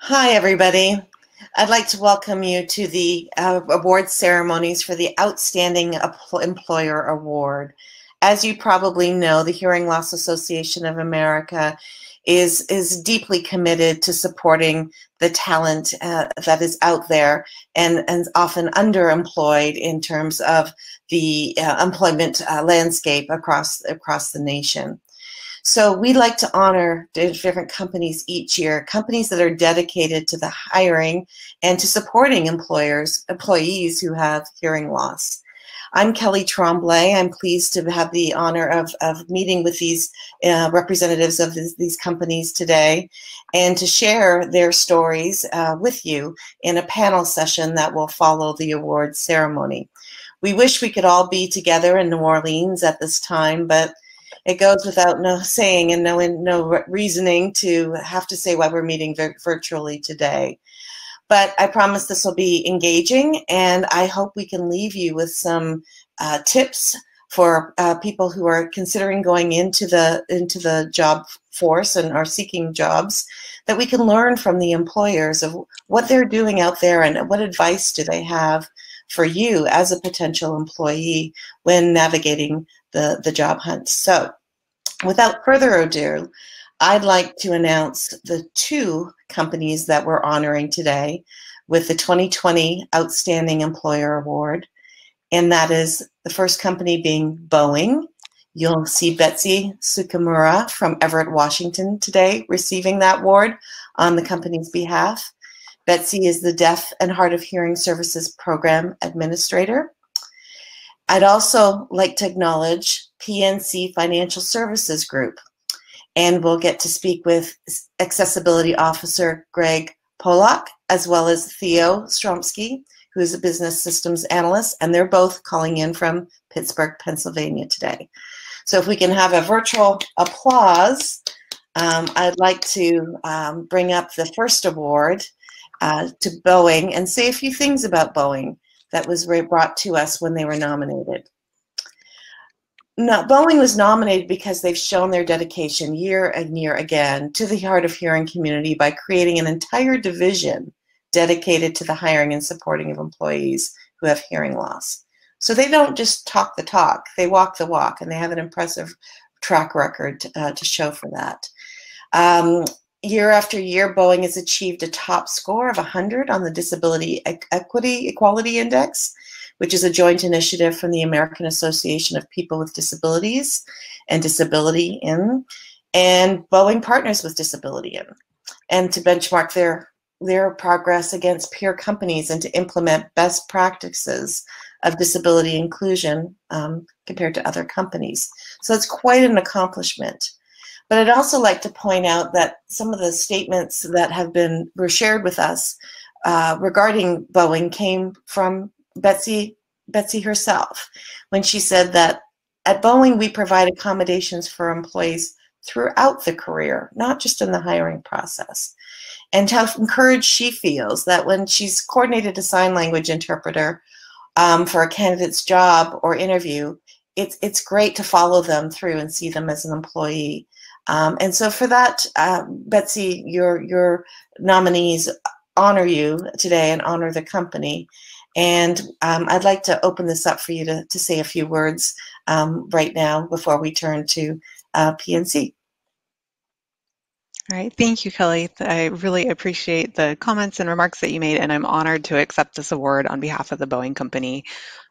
Hi, everybody. I'd like to welcome you to the award ceremonies for the Outstanding Employer Award. As you probably know, the Hearing Loss Association of America is deeply committed to supporting the talent that is out there and often underemployed in terms of the employment landscape across the nation. So we like to honor different companies each year, companies that are dedicated to the hiring and to supporting employees who have hearing loss. I'm Kelly Tremblay. I'm pleased to have the honor of meeting with these representatives of these companies today and to share their stories with you in a panel session that will follow the award ceremony. We wish we could all be together in New Orleans at this time, but it goes without saying and no reasoning to have to say why we're meeting virtually today. But I promise this will be engaging, and I hope we can leave you with some tips for people who are considering going into the job force and are seeking jobs, that we can learn from the employers of what they're doing out there and what advice do they have for you as a potential employee when navigating the job hunt. So without further ado, I'd like to announce the two companies that we're honoring today with the 2020 Outstanding Employer Award. And that is the first company being Boeing. You'll see Betsy Sukamura from Everett, Washington today receiving that award on the company's behalf. Betsy is the Deaf and Hard of Hearing Services Program Administrator. I'd also like to acknowledge PNC Financial Services Group, and we'll get to speak with Accessibility Officer Greg Pollock, as well as Theo Stromsky, who is a business systems analyst, and they're both calling in from Pittsburgh, Pennsylvania today. So if we can have a virtual applause, I'd like to bring up the first award to Boeing and say a few things about Boeing that was brought to us when they were nominated. Now, Boeing was nominated because they've shown their dedication year and year again to the hard of hearing community by creating an entire division dedicated to the hiring and supporting of employees who have hearing loss. So they don't just talk the talk, they walk the walk, and they have an impressive track record to show for that. Year after year, Boeing has achieved a top score of 100 on the Disability Equality Index, which is a joint initiative from the American Association of People with Disabilities and Disability In, and Boeing partners with Disability In, and to benchmark their progress against peer companies and to implement best practices of disability inclusion compared to other companies. So it's quite an accomplishment. But I'd also like to point out that some of the statements that were shared with us regarding Boeing came from Betsy herself, when she said that at Boeing we provide accommodations for employees throughout the career, not just in the hiring process, and how encouraged she feels that when she's coordinated a sign language interpreter for a candidate's job or interview, it's great to follow them through and see them as an employee. And so for that, Betsy, your nominees honor you today and honor the company. And I'd like to open this up for you to say a few words right now before we turn to PNC. All right, thank you, Kelly. I really appreciate the comments and remarks that you made, and I'm honored to accept this award on behalf of the Boeing Company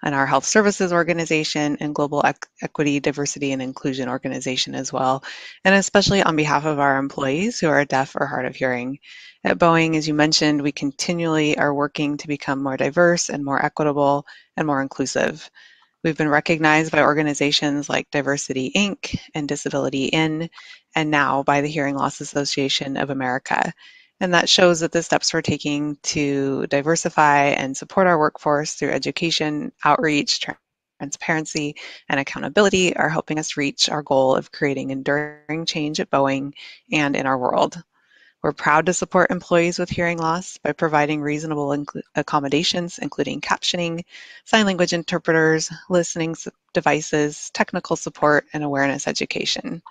and our Health Services Organization and Global Equity, Diversity, and Inclusion Organization as well, and especially on behalf of our employees who are deaf or hard of hearing. At Boeing, as you mentioned, we continually are working to become more diverse and more equitable and more inclusive. We've been recognized by organizations like Diversity Inc. and Disability In, and now by the Hearing Loss Association of America. And that shows that the steps we're taking to diversify and support our workforce through education, outreach, transparency, and accountability are helping us reach our goal of creating enduring change at Boeing and in our world. We're proud to support employees with hearing loss by providing reasonable accommodations, including captioning, sign language interpreters, listening devices, technical support, and awareness education.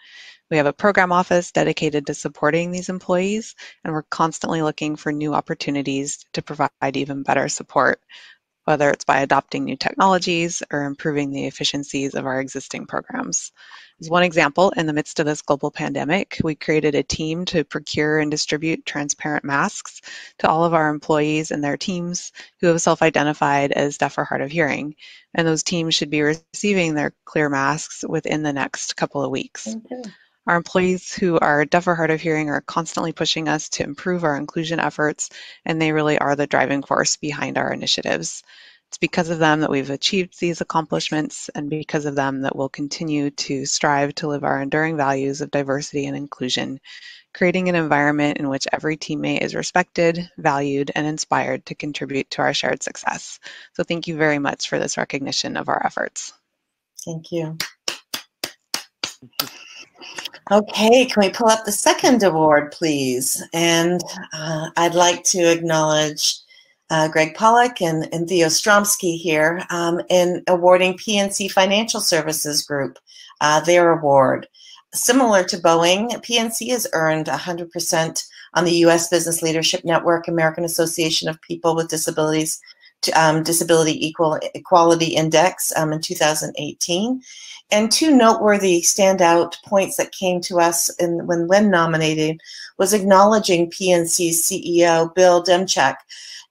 We have a program office dedicated to supporting these employees, and we're constantly looking for new opportunities to provide even better support, whether it's by adopting new technologies or improving the efficiencies of our existing programs. As one example, in the midst of this global pandemic, we created a team to procure and distribute transparent masks to all of our employees and their teams who have self-identified as deaf or hard of hearing. And those teams should be receiving their clear masks within the next couple of weeks. Okay. Our employees who are deaf or hard of hearing are constantly pushing us to improve our inclusion efforts, and they really are the driving force behind our initiatives. It's because of them that we've achieved these accomplishments, and because of them that we'll continue to strive to live our enduring values of diversity and inclusion, creating an environment in which every teammate is respected, valued, and inspired to contribute to our shared success. So thank you very much for this recognition of our efforts. Thank you. Okay, can we pull up the second award, please? And I'd like to acknowledge Greg Pollock and Theo Stromsky here in awarding PNC Financial Services Group their award. Similar to Boeing, PNC has earned 100% on the U.S. Business Leadership Network American Association of People with Disabilities Disability Equality Index in 2018. And two noteworthy standout points that came to us when nominated was acknowledging PNC's CEO, Bill Demchak,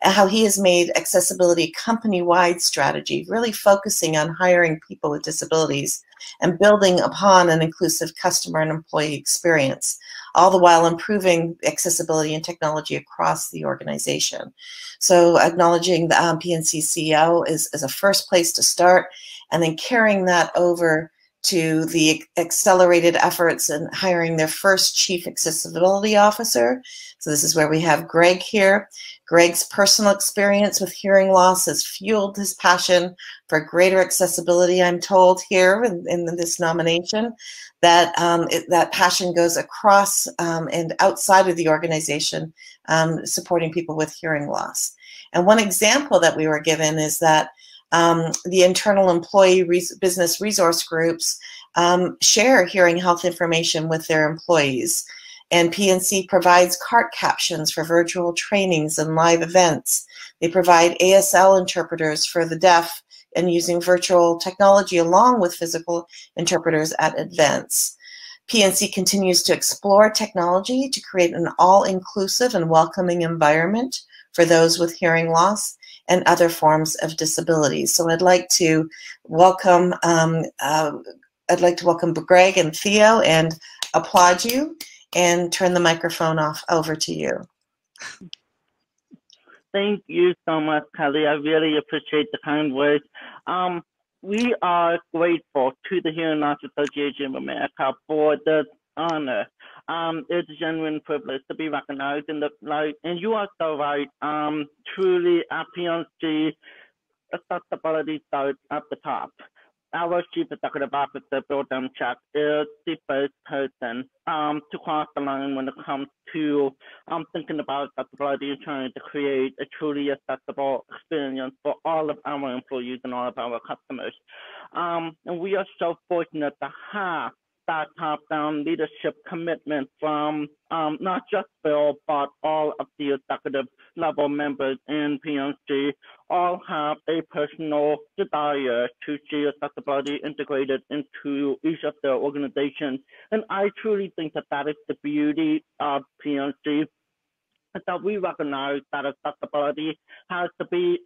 how he has made accessibility a company-wide strategy, really focusing on hiring people with disabilities and building upon an inclusive customer and employee experience, all the while improving accessibility and technology across the organization. So acknowledging the PNC CEO is a first place to start, and then carrying that over to the accelerated efforts in hiring their first Chief Accessibility Officer. So this is where we have Greg here. Greg's personal experience with hearing loss has fueled his passion for greater accessibility, I'm told here in this nomination, that that passion goes across and outside of the organization, supporting people with hearing loss. And one example that we were given is that the internal employee business resource groups share hearing health information with their employees. And PNC provides CART captions for virtual trainings and live events. They provide ASL interpreters for the deaf and using virtual technology along with physical interpreters at events. PNC continues to explore technology to create an all-inclusive and welcoming environment for those with hearing loss and other forms of disability. So I'd like to welcome Greg and Theo and applaud you and turn the microphone over to you. Thank you so much, Kelly. I really appreciate the kind words. We are grateful to the Hearing Loss Association of America for this honor. It's a genuine privilege to be recognized in the light, and you are so right. Truly, our PNC accessibility starts at the top. Our Chief Executive Officer, Bill Demchak, is the first person to cross the line when it comes to thinking about accessibility and trying to create a truly accessible experience for all of our employees and all of our customers. And we are so fortunate to have that top-down leadership commitment from not just Bill, but all of the executive level members in PNC all have a personal desire to see accessibility integrated into each of their organizations. And I truly think that that is the beauty of PNC, is that we recognize that accessibility has to be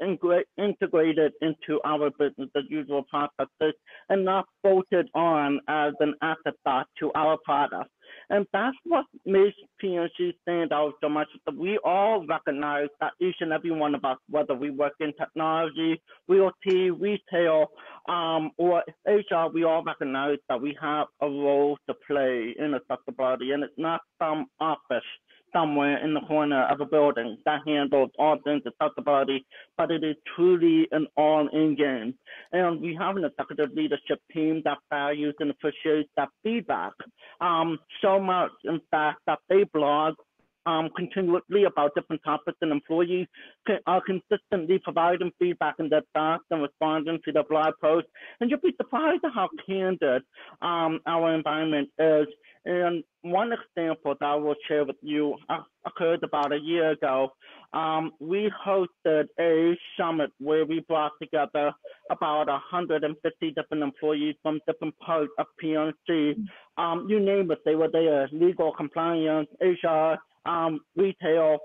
integrated into our business as usual processes and not bolted on as an afterthought to our product. And that's what makes PNC stand out so much, that we all recognize that each and every one of us, whether we work in technology, realty, retail, or HR, we all recognize that we have a role to play in accessibility, and it's not some office somewhere in the corner of a building that handles all things accessibility, but it is truly an all-in game. And we have an executive leadership team that values and appreciates that feedback so much, in fact, that they blog continuously about different topics, and employees are consistently providing feedback in their thoughts and responding to their blog posts. And you'll be surprised at how candid our environment is And one example that I will share with you occurred about a year ago. We hosted a summit where we brought together about 150 different employees from different parts of PNC. You name it, they were there: legal, compliance, HR, retail,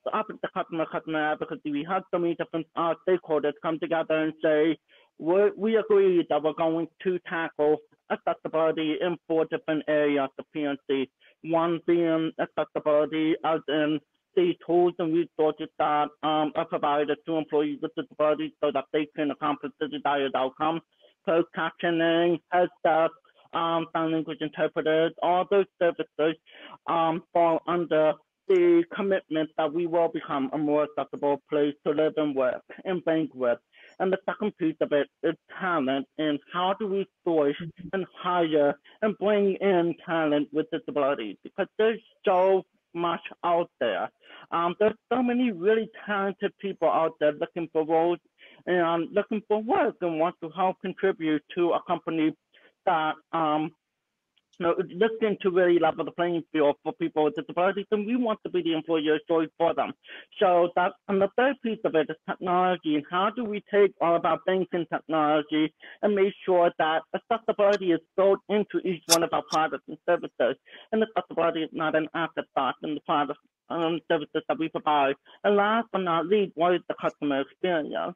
the customer advocacy. We had so many different stakeholders come together and say, we agreed that we're going to tackle accessibility in 4 different areas of PNC. One being accessibility as in the tools and resources that are provided to employees with disabilities so that they can accomplish the desired outcomes. Closed captioning, heads up, sign language interpreters, all those services fall under the commitment that we will become a more accessible place to live and work and bank with. And the second piece of it is talent, and how do we source and hire and bring in talent with disabilities, because there's so much out there. There's so many really talented people out there looking for roles and looking for work and want to help contribute to a company that looking to really level the playing field for people with disabilities, and we want to be the employer choice for them. So that, and the third piece of it is technology, and how do we take all of our banking technology and make sure that accessibility is built into each one of our products and services, and accessibility is not an afterthought in the products and services that we provide. And last but not least, what is the customer experience?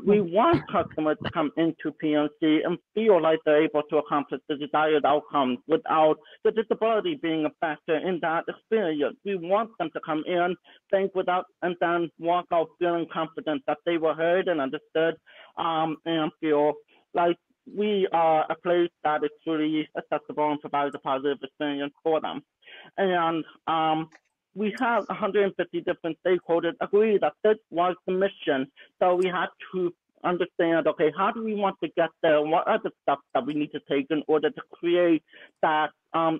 We want customers to come into PNC and feel like they're able to accomplish the desired outcomes without the disability being a factor in that experience. We want them to come in, think without, and then walk out feeling confident that they were heard and understood, and feel like we are a place that is truly accessible and provides a positive experience for them. And we have 150 different stakeholders agree that this was the mission. So we had to understand, okay, how do we want to get there? What are the steps that we need to take in order to create that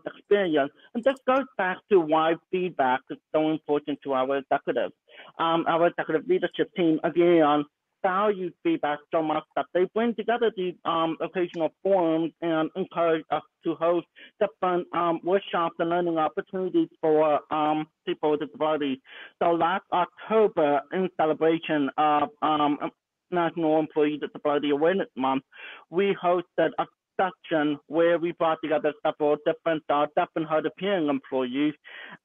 experience? And this goes back to why feedback is so important to our executives. Our executive leadership team, again, values feedback so much that they bring together these occasional forums and encourage us to host different workshops and learning opportunities for people with disabilities. So last October, in celebration of National Employee Disability Awareness Month, we hosted a session where we brought together several different deaf and hard of hearing employees,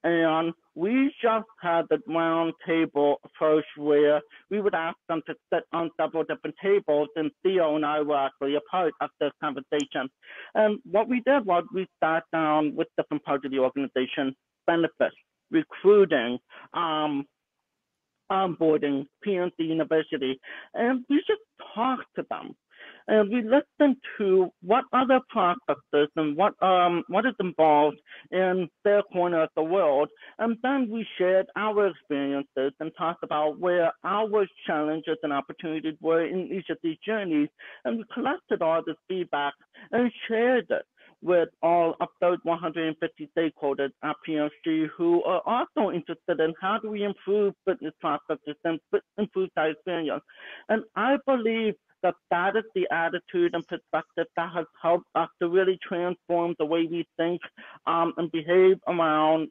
and we just had the round table approach where we would ask them to sit on several different tables, and Theo and I were actually a part of this conversation. And what we did was we sat down with different parts of the organization: benefits, recruiting, onboarding, PNC University, and we just talked to them. And we listened to what other processes and what is involved in their corner of the world. And then we shared our experiences and talked about where our challenges and opportunities were in each of these journeys. And we collected all this feedback and shared it with all of those 150 stakeholders at PNC who are also interested in how do we improve business processes and improve that experience. And I believe that is the attitude and perspective that has helped us to really transform the way we think and behave around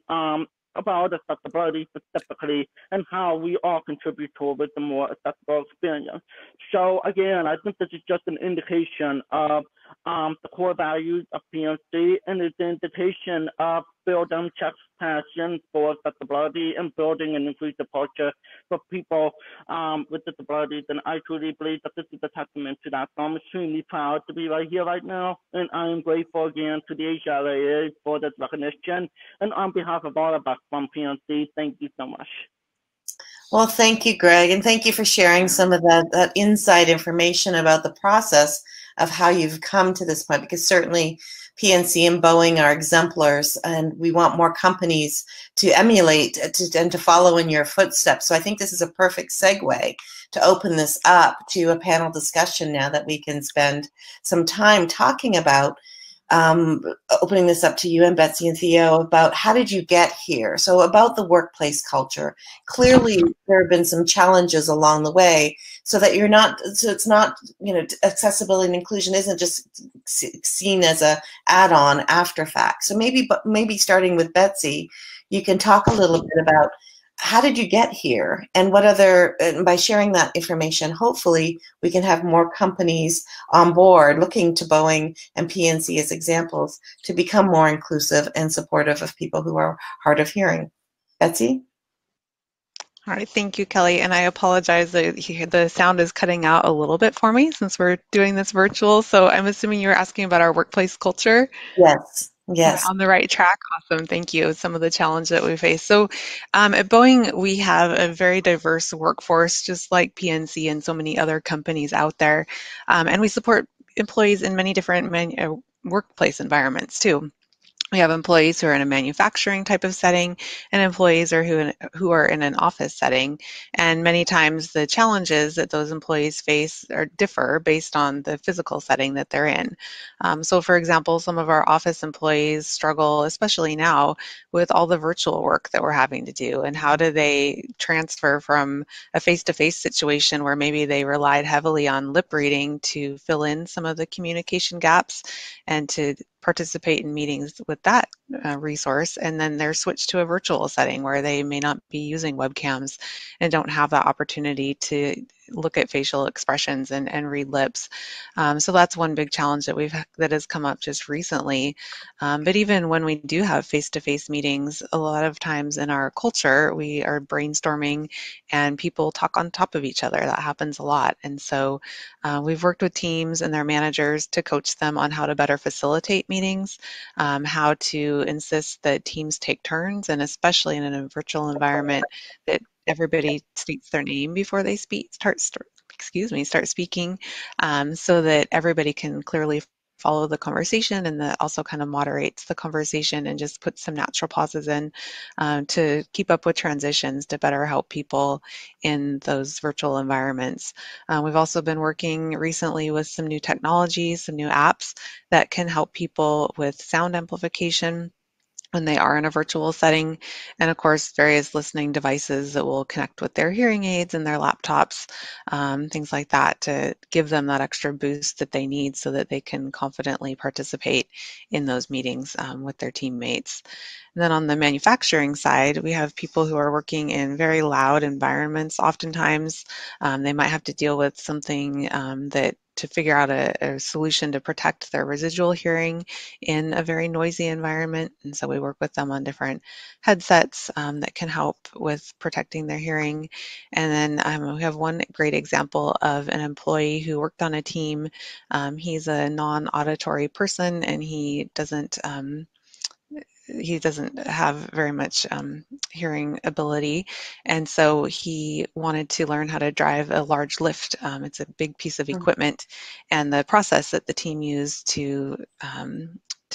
about accessibility specifically, and how we all contribute towards a more accessible experience. So again, I think this is just an indication of the core values of PNC, and it's an indication of building Chuck's passion for accessibility and building an inclusive culture for people with disabilities. And I truly believe that this is a testament to that. So I'm extremely proud to be right here right now. And I am grateful again to the HLAA for this recognition. And on behalf of all of us from PNC, thank you so much. Well, thank you, Greg. And thank you for sharing some of that inside information about the process of how you've come to this point, because certainly PNC and Boeing are exemplars, and we want more companies to emulate and to follow in your footsteps. So I think this is a perfect segue to open this up to a panel discussion now that we can spend some time talking about opening this up to you and Betsy and Theo about how did you get here? So about the workplace culture. Clearly, there have been some challenges along the way, so that you're not. So it's not, you know, accessibility and inclusion isn't just seen as a add-on after fact. So maybe starting with Betsy, you can talk a little bit about how did you get here, and what other, and by sharing that information, hopefully we can have more companies on board looking to Boeing and PNC as examples to become more inclusive and supportive of people who are hard of hearing. Betsy? All right, thank you, Kelly. And I apologize that the sound is cutting out a little bit for me since we're doing this virtual. So I'm assuming you were asking about our workplace culture. Yes. Am I Yes. on the right track? Awesome, thank you. Some of the challenge that we face. So at Boeing, we have a very diverse workforce, just like PNC and so many other companies out there. And we support employees in many different workplace environments too. We have employees who are in a manufacturing type of setting and employees who are in an office setting. And many times the challenges that those employees face differ based on the physical setting that they're in. So for example, some of our office employees struggle, especially now, with all the virtual work that we're having to do. And how do they transfer from a face-to-face situation where maybe they relied heavily on lip reading to fill in some of the communication gaps and to participate in meetings with that resource, and then they're switched to a virtual setting where they may not be using webcams and don't have that opportunity to look at facial expressions and read lips. So that's one big challenge that has come up just recently. But even when we do have face-to-face meetings, a lot of times in our culture, we are brainstorming and people talk on top of each other. That happens a lot. And so we've worked with teams and their managers to coach them on how to better facilitate meetings, how to insist that teams take turns, and especially in a virtual environment, that everybody states their name before they start speaking, so that everybody can clearly follow the conversation, and that also kind of moderates the conversation and just puts some natural pauses in to keep up with transitions to better help people in those virtual environments. We've also been working recently with some new technologies, some new apps that can help people with sound amplification when they are in a virtual setting, and of course various listening devices that will connect with their hearing aids and their laptops, things like that, to give them that extra boost that they need so that they can confidently participate in those meetings with their teammates. And then on the manufacturing side, we have people who are working in very loud environments. Oftentimes, they might have to deal with something that to figure out a solution to protect their residual hearing in a very noisy environment. And so we work with them on different headsets that can help with protecting their hearing. And then we have one great example of an employee who worked on a team. He's a non-auditory person, and he doesn't have very much hearing ability, and so he wanted to learn how to drive a large lift. It's a big piece of equipment, and the process that the team used to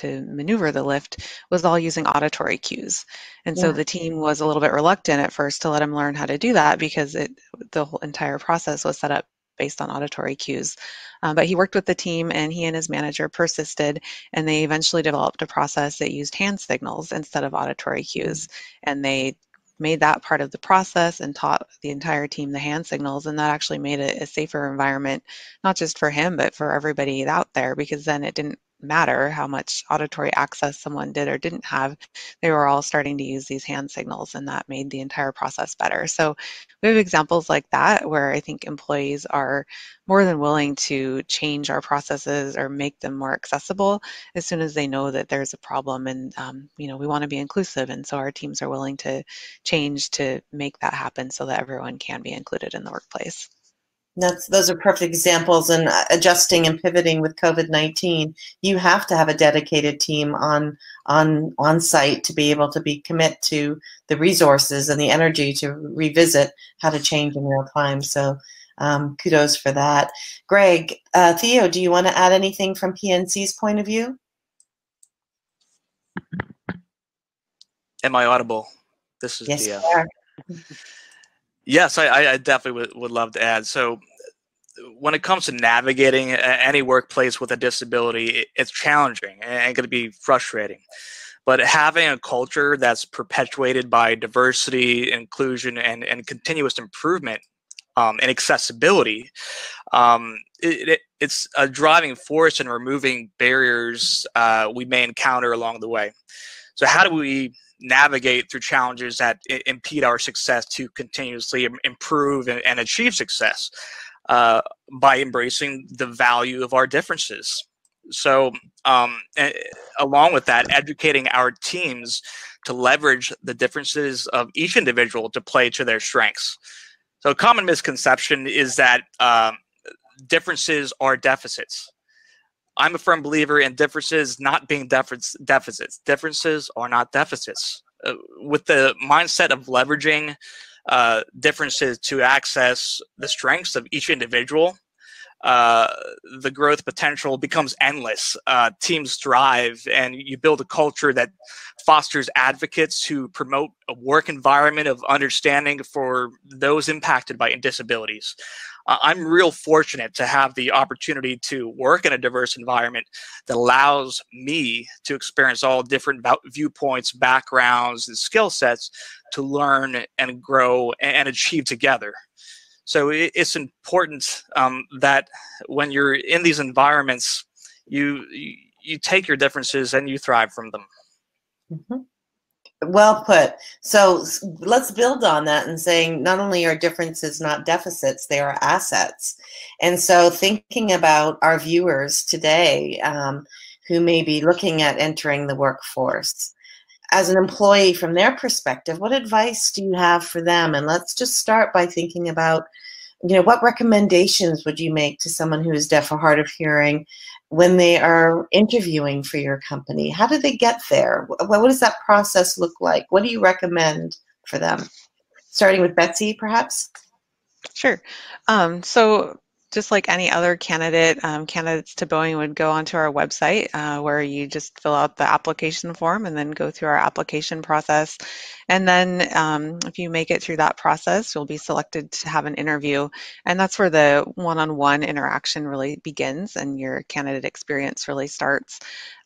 maneuver the lift was all using auditory cues. And so the team was a little bit reluctant at first to let him learn how to do that because the whole entire process was set up based on auditory cues. But he worked with the team, and he and his manager persisted, and they eventually developed a process that used hand signals instead of auditory cues. And they made that part of the process and taught the entire team the hand signals, and that actually made it a safer environment, not just for him, but for everybody out there, because then it didn't matter how much auditory access someone did or didn't have. They were all starting to use these hand signals, and that made the entire process better. So we have examples like that where I think employees are more than willing to change our processes or make them more accessible as soon as they know that there's a problem. And we want to be inclusive, and so our teams are willing to change to make that happen so that everyone can be included in the workplace. Those are perfect examples. And adjusting and pivoting with COVID-19, you have to have a dedicated team on site to be able to commit to the resources and the energy to revisit how to change in real time. So kudos for that. Greg, Theo, do you want to add anything from PNC's point of view? Am I audible? This is yes, Theo. Yes, I definitely would love to add. So when it comes to navigating any workplace with a disability, it's challenging and going to be frustrating. But having a culture that's perpetuated by diversity, inclusion, and continuous improvement and accessibility, it's a driving force in removing barriers we may encounter along the way. So how do we navigate through challenges that impede our success to continuously improve and achieve success? By embracing the value of our differences. So along with that, educating our teams to leverage the differences of each individual to play to their strengths. So a common misconception is that differences are deficits. I'm a firm believer in differences not being deficits. Differences are not deficits. With the mindset of leveraging differences to access the strengths of each individual, the growth potential becomes endless. Teams thrive, and you build a culture that fosters advocates who promote a work environment of understanding for those impacted by disabilities. I'm real fortunate to have the opportunity to work in a diverse environment that allows me to experience all different viewpoints, backgrounds, and skill sets to learn and grow and achieve together. So it's important that when you're in these environments, you take your differences and you thrive from them. Mm-hmm. Well put. So let's build on that and saying not only are differences not deficits, they are assets. And so thinking about our viewers today who may be looking at entering the workforce, as an employee from their perspective, what advice do you have for them? And let's just start by thinking about, what recommendations would you make to someone who is deaf or hard of hearing when they are interviewing for your company? How do they get there? What does that process look like? What do you recommend for them? Starting with Betsy, perhaps? Sure. So just like any other candidate, candidates to Boeing would go onto our website where you just fill out the application form and then go through our application process. And then if you make it through that process, you'll be selected to have an interview. And that's where the one-on-one interaction really begins and your candidate experience really starts.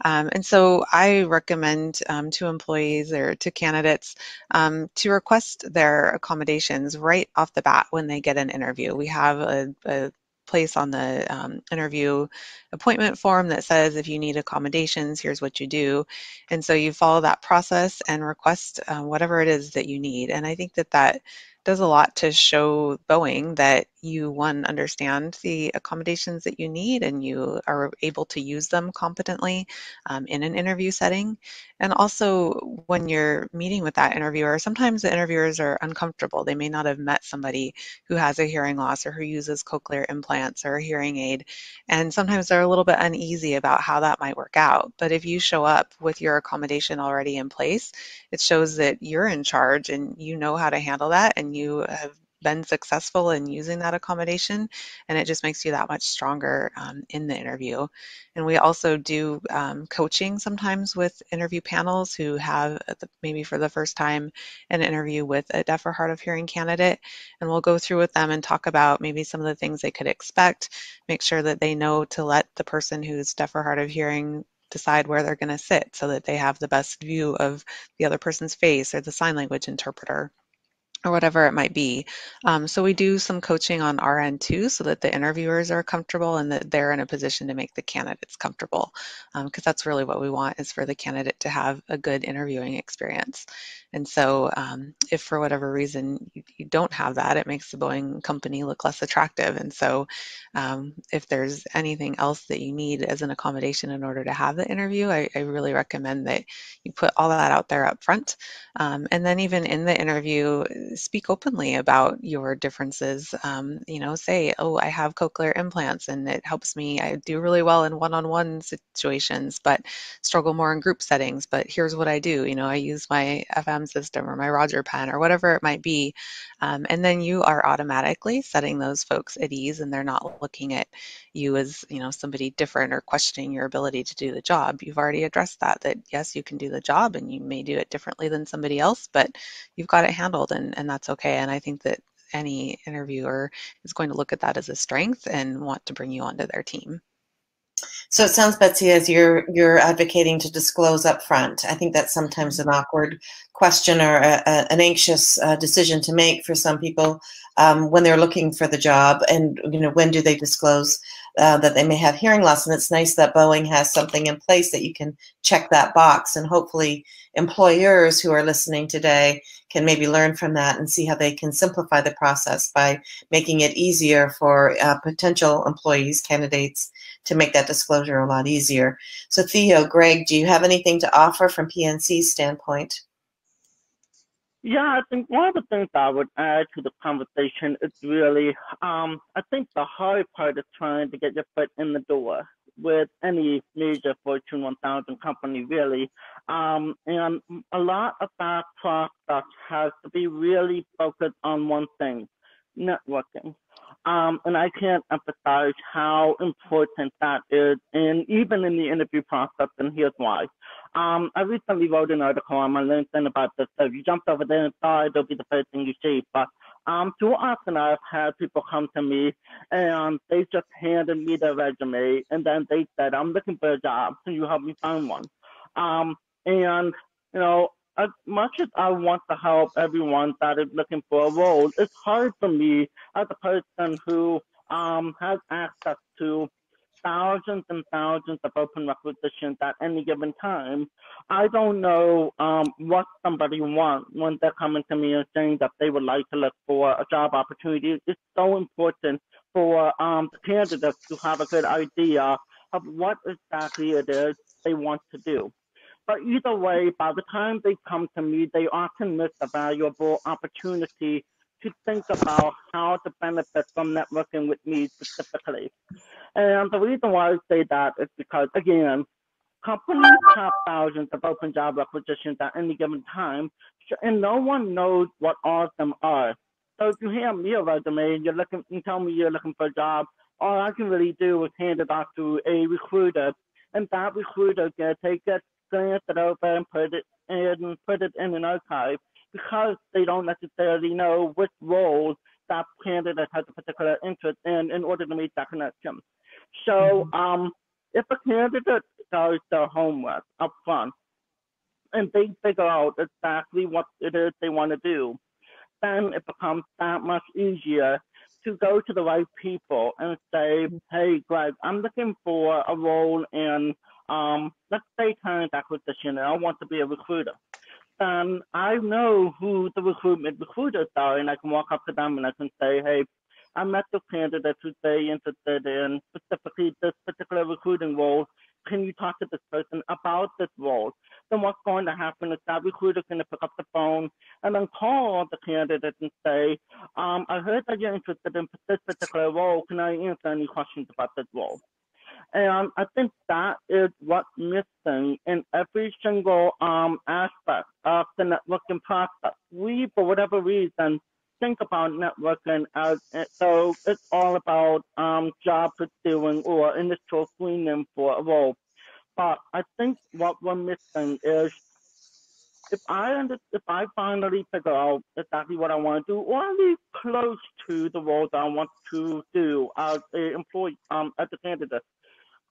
And so I recommend to employees or to candidates to request their accommodations right off the bat when they get an interview. We have a place on the interview appointment form that says if you need accommodations, here's what you do. And so you follow that process and request whatever it is that you need. And I think that that does a lot to show Boeing that you, one, understand the accommodations that you need and you are able to use them competently in an interview setting. And also when you're meeting with that interviewer, sometimes the interviewers are uncomfortable. They may not have met somebody who has a hearing loss or who uses cochlear implants or a hearing aid. And sometimes they're a little bit uneasy about how that might work out. But if you show up with your accommodation already in place, it shows that you're in charge and you know how to handle that and you have been successful in using that accommodation, and it just makes you that much stronger in the interview. And we also do coaching sometimes with interview panels who have maybe for the first time an interview with a deaf or hard of hearing candidate, and we'll go through with them and talk about maybe some of the things they could expect, make sure that they know to let the person who's deaf or hard of hearing decide where they're going to sit so that they have the best view of the other person's face or the sign language interpreter, or whatever it might be. So we do some coaching on our end too, so that the interviewers are comfortable and that they're in a position to make the candidates comfortable, because that's really what we want, is for the candidate to have a good interviewing experience. And so if for whatever reason you don't have that, it makes the Boeing company look less attractive. And so if there's anything else that you need as an accommodation in order to have the interview, I really recommend that you put all that out there up front. And then even in the interview, speak openly about your differences. Say, oh, I have cochlear implants and it helps me. I do really well in one-on-one situations, but struggle more in group settings. But here's what I do. I use my FM system or my Roger pen or whatever it might be. And then you are automatically setting those folks at ease, and they're not looking at you as, somebody different or questioning your ability to do the job. You've already addressed that yes, you can do the job and you may do it differently than somebody else, but you've got it handled, and that's okay. And I think that any interviewer is going to look at that as a strength and want to bring you onto their team. So it sounds, Betsy, as you're advocating to disclose up front. I think that's sometimes an awkward question or an anxious decision to make for some people when they're looking for the job. And when do they disclose that they may have hearing loss? And it's nice that Boeing has something in place that you can check that box. And hopefully employers who are listening today can maybe learn from that and see how they can simplify the process by making it easier for potential employees, candidates, to make that disclosure a lot easier. So Theo, Greg, do you have anything to offer from PNC's standpoint? Yeah, I think one of the things I would add to the conversation is really, I think the hard part is trying to get your foot in the door with any major Fortune 1000 company, really. And a lot of that process has to be really focused on one thing, networking. And I can't emphasize how important that is, and even in the interview process, and here's why. I recently wrote an article on my LinkedIn about this, so if you jumped over there and saw it, it'll be the first thing you see. But too often I've had people come to me, and they just handed me their resume, and then they said, I'm looking for a job, can you help me find one? And, as much as I want to help everyone that is looking for a role, it's hard for me as a person who has access to thousands and thousands of open requisitions at any given time. I don't know what somebody wants when they're coming to me and saying that they would like to look for a job opportunity. It's so important for the candidates to have a good idea of what exactly it is they want to do. But either way, by the time they come to me, they often miss a valuable opportunity to think about how to benefit from networking with me specifically. And the reason why I say that is because, again, companies have thousands of open job requisitions at any given time, and no one knows what all of them are. So if you hand me a resume and you tell me you're looking for a job, all I can really do is hand it off to a recruiter, and that recruiter can take it, glance it over, and put it in an archive, because they don't necessarily know which role that candidate has a particular interest in order to make that connection. So if a candidate does their homework up front and they figure out exactly what it is they want to do, then it becomes that much easier to go to the right people and say, hey, Greg, I'm looking for a role in, let's say, talent acquisition, and I want to be a recruiter. Then I know who the recruitment recruiters are, and I can walk up to them and I can say, hey, I met the candidate who's very interested in specifically this particular recruiting role. Can you talk to this person about this role? Then what's going to happen is that recruiter is going to pick up the phone and then call the candidate and say, I heard that you're interested in this particular role. Can I answer any questions about this role? And I think that is what's missing in every single aspect of the networking process. We, for whatever reason, think about networking as so it's all about job pursuing or initial screening for a role. But I think what we're missing is if I finally figure out exactly what I want to do, or at least close to the role that I want to do as an employee, as a candidate,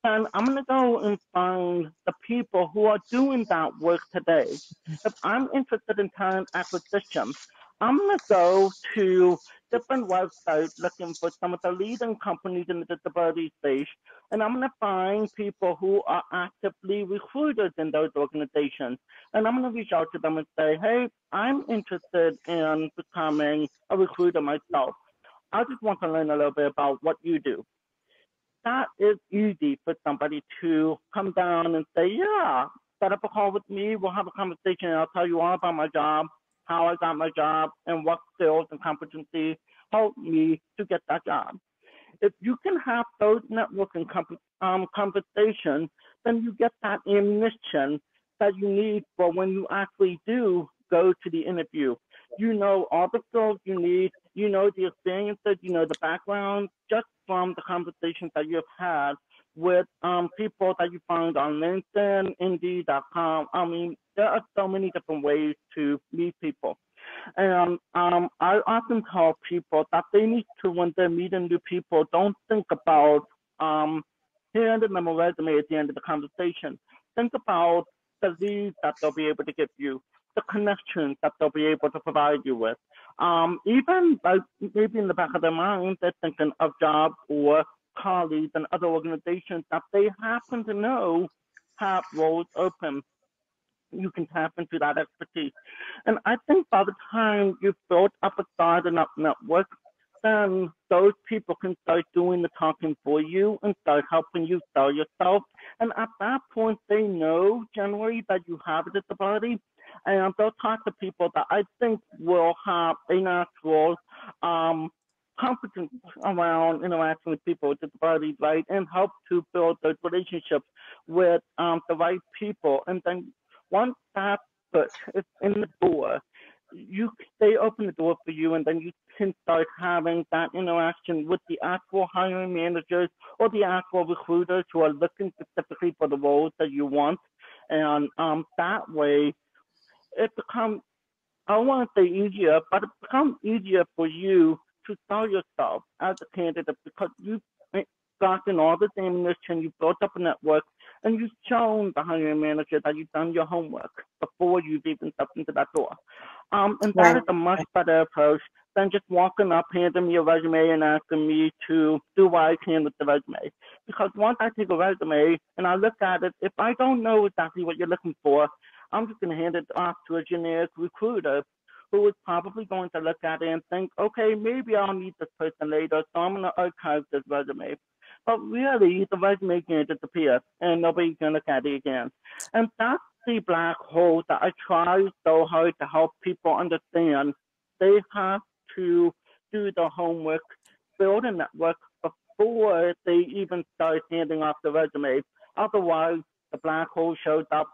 and I'm going to go and find the people who are doing that work today. If I'm interested in talent acquisition, I'm going to go to different websites looking for some of the leading companies in the disability space, and I'm going to find people who are actively recruiters in those organizations. And I'm going to reach out to them and say, hey, I'm interested in becoming a recruiter myself. I just want to learn a little bit about what you do. That is easy for somebody to come down and say, yeah, set up a call with me. We'll have a conversation and I'll tell you all about my job, how I got my job, and what skills and competencies helped me to get that job. If you can have those networking conversations, then you get that ammunition that you need for when you actually do go to the interview. You know all the skills you need, you know the experiences, you know the background, just from the conversations that you've had with people that you find on LinkedIn, Indeed.com. I mean, there are so many different ways to meet people. And I often tell people that they need to, when they're meeting new people, don't think about handing them a resume at the end of the conversation. Think about the leads that they'll be able to give you, the connections that they'll be able to provide you with. Even like maybe in the back of their mind, they're thinking of jobs or colleagues and other organizations that they happen to know have roles open. You can tap into that expertise. And I think by the time you've built up a starting up network, then those people can start doing the talking for you and start helping you sell yourself. And at that point, they know generally that you have a disability, and they'll talk to people that I think will have a natural competence around interacting with people with disabilities, right, and help to build those relationships with the right people. And then once that foot is in the door, they open the door for you, and then you can start having that interaction with the actual hiring managers or the actual recruiters who are looking specifically for the roles that you want. And that way, it becomes, I don't want to say easier, but it becomes easier for you to sell yourself as a candidate because you've gotten all this ammunition, you've built up a network, and you've shown the hiring manager that you've done your homework before you've even stepped into that door. And that is a much better approach than just walking up, handing me a resume, and asking me to do what I can with the resume. Because once I take a resume and I look at it, if I don't know exactly what you're looking for, I'm just going to hand it off to a generic recruiter who is probably going to look at it and think, okay, maybe I'll need this person later, so I'm going to archive this resume. But really, the resume can disappear, and nobody's going to look at it again. And that's the black hole that I try so hard to help people understand. They have to do the homework, build a network before they even start handing off the resume. Otherwise, the black hole shows up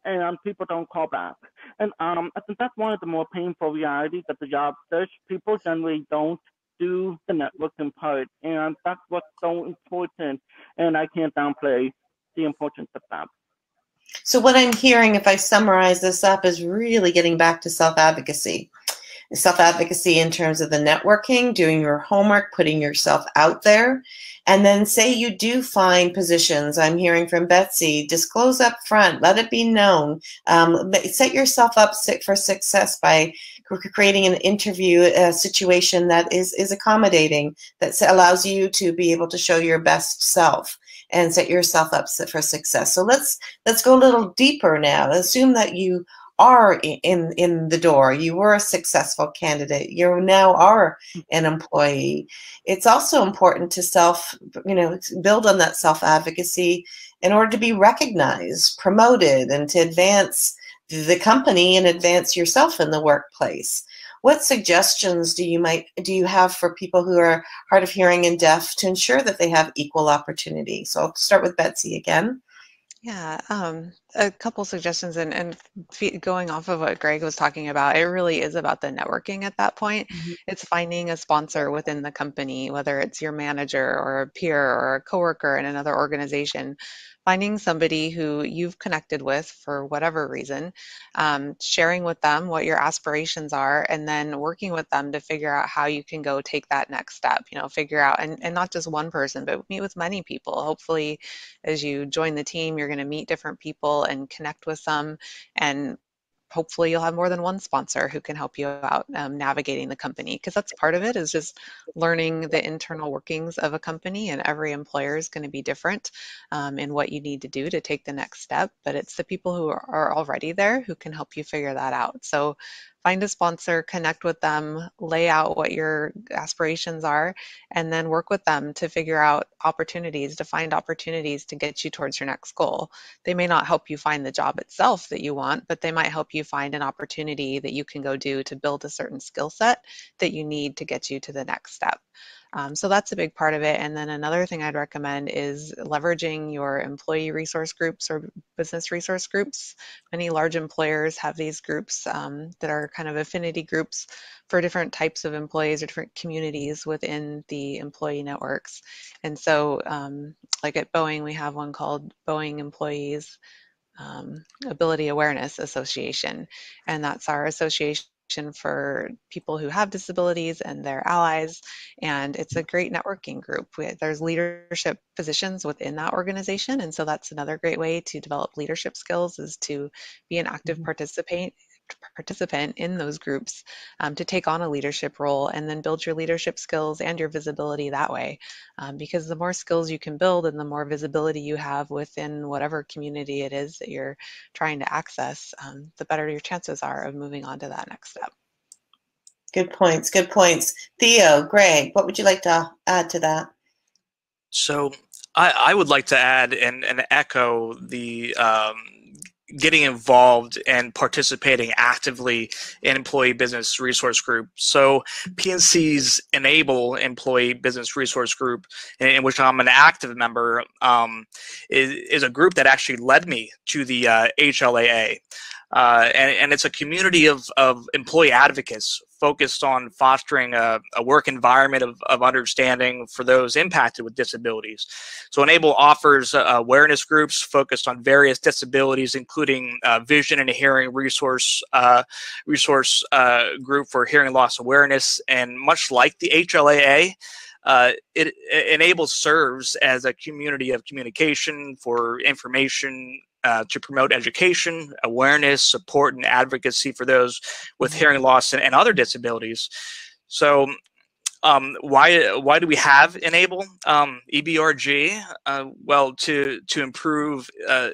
and people don't call back. And I think that's one of the more painful realities of the job search. People generally don't do the networking part, and that's what's so important. And I can't downplay the importance of that. So what I'm hearing, if I summarize this up, is really getting back to self-advocacy. Self-advocacy in terms of the networking, doing your homework, putting yourself out there. And then say you do find positions, I'm hearing from Betsy, disclose up front, let it be known. Set yourself up for success by creating an interview situation that is accommodating, that allows you to be able to show your best self and set yourself up for success. So let's go a little deeper now. Assume that you are in the door. You were a successful candidate. You now are an employee. It's also important to build on that self-advocacy in order to be recognized, promoted, and to advance the company and advance yourself in the workplace. What suggestions do you have for people who are hard of hearing and deaf to ensure that they have equal opportunity? So I'll start with Betsy again. Yeah, a couple suggestions, and going off of what Greg was talking about, it really is about the networking at that point. Mm-hmm. It's finding a sponsor within the company, whether it's your manager or a peer or a coworker in another organization, finding somebody who you've connected with for whatever reason, sharing with them what your aspirations are, and then working with them to figure out how you can go take that next step, figure out, and not just one person, but meet with many people. Hopefully, as you join the team, you're going to meet different people and connect with some, and hopefully you'll have more than one sponsor who can help you out navigating the company, because that's part of it, is just learning the internal workings of a company, and every employer is going to be different in what you need to do to take the next step, but it's the people who are already there who can help you figure that out. So find a sponsor, connect with them, lay out what your aspirations are, and then work with them to figure out opportunities, to find opportunities to get you towards your next goal. They may not help you find the job itself that you want, but they might help you find an opportunity that you can go do to build a certain skill set that you need to get you to the next step. So that's a big part of it. And then another thing I'd recommend is leveraging your employee resource groups or business resource groups. Many large employers have these groups that are kind of affinity groups for different types of employees or different communities within the employee networks. And so like at Boeing, we have one called Boeing Employees Ability Awareness Association, and that's our association for people who have disabilities and their allies, and it's a great networking group. There's leadership positions within that organization, and so that's another great way to develop leadership skills, is to be an active participant in those groups, to take on a leadership role and then build your leadership skills and your visibility that way. Because the more skills you can build and the more visibility you have within whatever community it is that you're trying to access, the better your chances are of moving on to that next step. Good points. Good points. Theo, Greg, what would you like to add to that? So I would like to add and echo the getting involved and participating actively in employee business resource group. So PNC's Enable Employee Business Resource Group, in which I'm an active member, is a group that actually led me to the HLAA. And it's a community of employee advocates focused on fostering a work environment of understanding for those impacted with disabilities. So Enable offers awareness groups focused on various disabilities, including vision and hearing resource group for hearing loss awareness. And much like the HLAA, it Enable serves as a community of communication for information, to promote education, awareness, support, and advocacy for those with hearing loss and other disabilities. So why do we have Enable EBRG? Well, to improve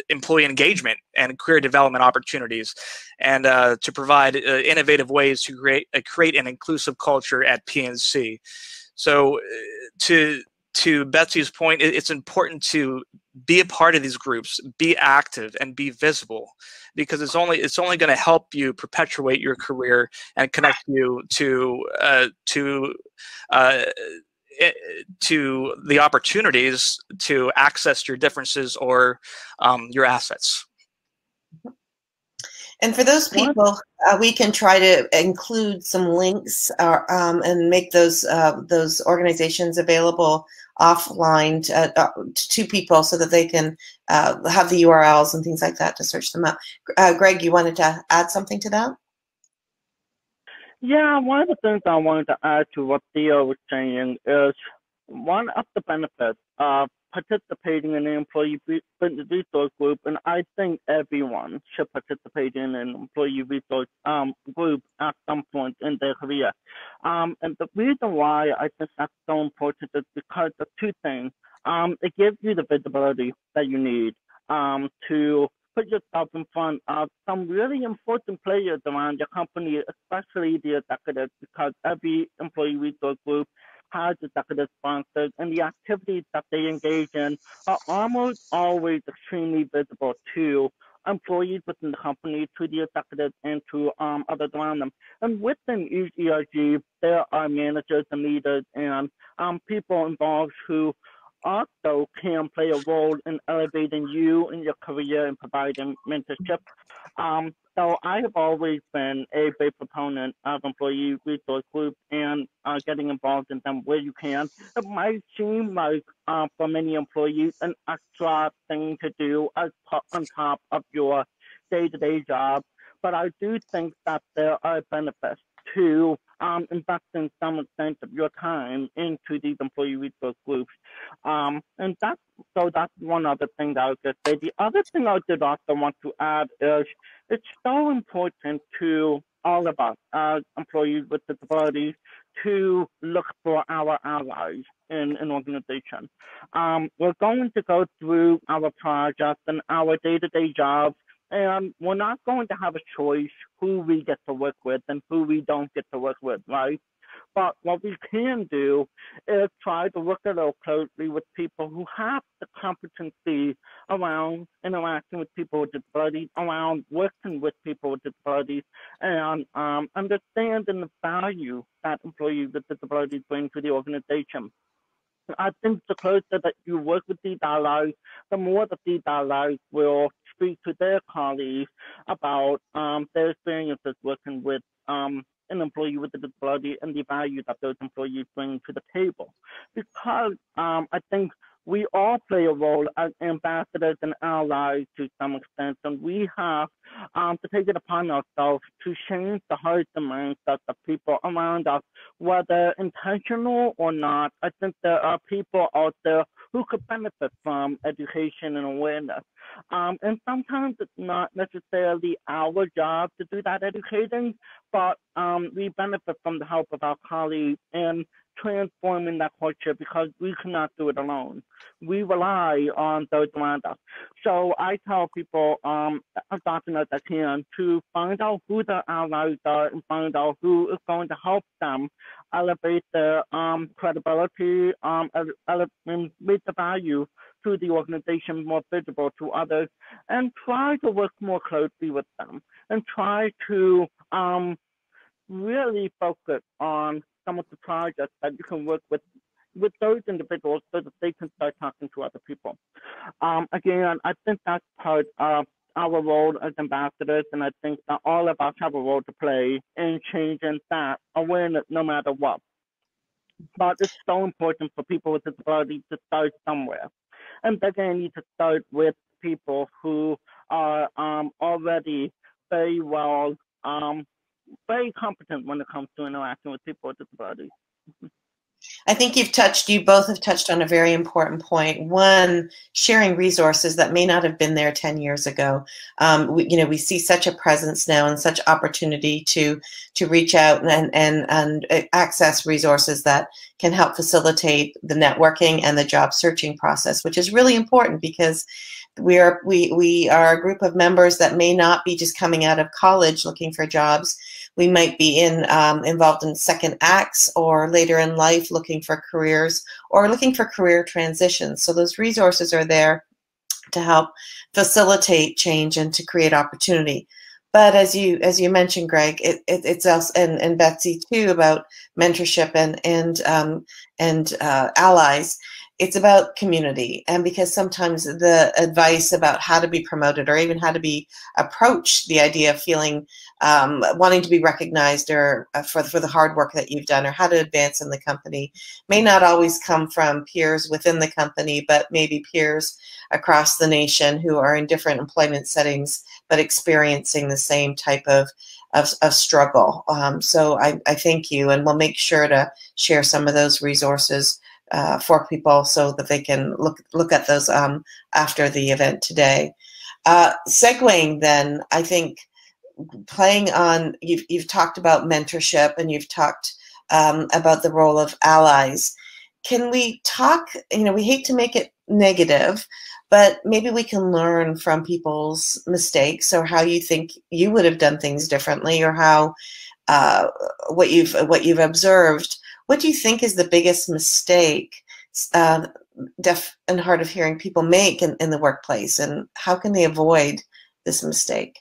employee engagement and career development opportunities, and to provide innovative ways to create an inclusive culture at PNC. So to Betsy's point, it's important to be a part of these groups, be active, and be visible, because it's only going to help you perpetuate your career and connect you to the opportunities to access your differences or your assets. And for those people, we can try to include some links and make those organizations available offline to people so that they can have the URLs and things like that to search them up. Greg, you wanted to add something to that? Yeah, one of the things I wanted to add to what Theo was saying is one of the benefits of participating in an employee resource group, and I think everyone should participate in an employee resource group at some point in their career. And the reason why I think that's so important is because of two things. It gives you the visibility that you need to put yourself in front of some really important players around your company, especially the executives, because every employee resource group has executive sponsors, and the activities that they engage in are almost always extremely visible to employees within the company, to the executives, and to others around them. And within ERG, there are managers and leaders and people involved who also can play a role in elevating you in your career and providing mentorship. So I have always been a big proponent of employee resource groups and getting involved in them where you can. It might seem like for many employees an extra thing to do on top of your day-to-day job, but I do think that there are benefits to investing some extent of your time into these employee resource groups. And that's one other thing that I would just say. The other thing I did also want to add is it's so important to all of us as employees with disabilities to look for our allies in an organization. We're going to go through our projects and our day-to-day jobs, and we're not going to have a choice who we get to work with and who we don't get to work with, right? But what we can do is try to work a little closely with people who have the competency around interacting with people with disabilities, around working with people with disabilities, and understanding the value that employees with disabilities bring to the organization. I think the closer that you work with these allies, the more that these allies will speak to their colleagues about their experiences working with an employee with a disability and the value that those employees bring to the table. Because I think we all play a role as ambassadors and allies to some extent, and we have to take it upon ourselves to change the hearts and mindsets of people around us, whether intentional or not. I think there are people out there who could benefit from education and awareness. And sometimes it's not necessarily our job to do that educating, but we benefit from the help of our colleagues in transforming that culture because we cannot do it alone. We rely on those around us. So I tell people as often as I can to find out who their allies are and find out who is going to help them elevate their credibility, elevate the value to the organization more visible to others, and try to work more closely with them and try to really focus on some of the projects that you can work with those individuals so that they can start talking to other people. Again, I think that's part of our role as ambassadors, and I think that all of us have a role to play in changing that awareness no matter what. But it's so important for people with disabilities to start somewhere. And again, you need to start with people who are already very well, very competent when it comes to interacting with people with disabilities. I think you both have touched on a very important point. One, sharing resources that may not have been there 10 years ago. We see such a presence now and such opportunity to reach out and access resources that can help facilitate the networking and the job searching process, which is really important because we are a group of members that may not be just coming out of college looking for jobs. We might be involved in second acts or later in life looking for careers or looking for career transitions. So those resources are there to help facilitate change and to create opportunity. But as you mentioned, Greg, it's us and Betsy too about mentorship and allies. It's about community, and because sometimes the advice about how to be promoted or even how to be approach the idea of feeling wanting to be recognized or for the hard work that you've done or how to advance in the company may not always come from peers within the company, but maybe peers across the nation who are in different employment settings but experiencing the same type of struggle. So I thank you, and we'll make sure to share some of those resources for people so that they can look at those after the event today. Segueing then, I think playing on, you've talked about mentorship and you've talked about the role of allies. Can we talk, we hate to make it negative, but maybe we can learn from people's mistakes or how you think you would have done things differently or how what you've observed. What do you think is the biggest mistake deaf and hard of hearing people make in the workplace, and how can they avoid this mistake?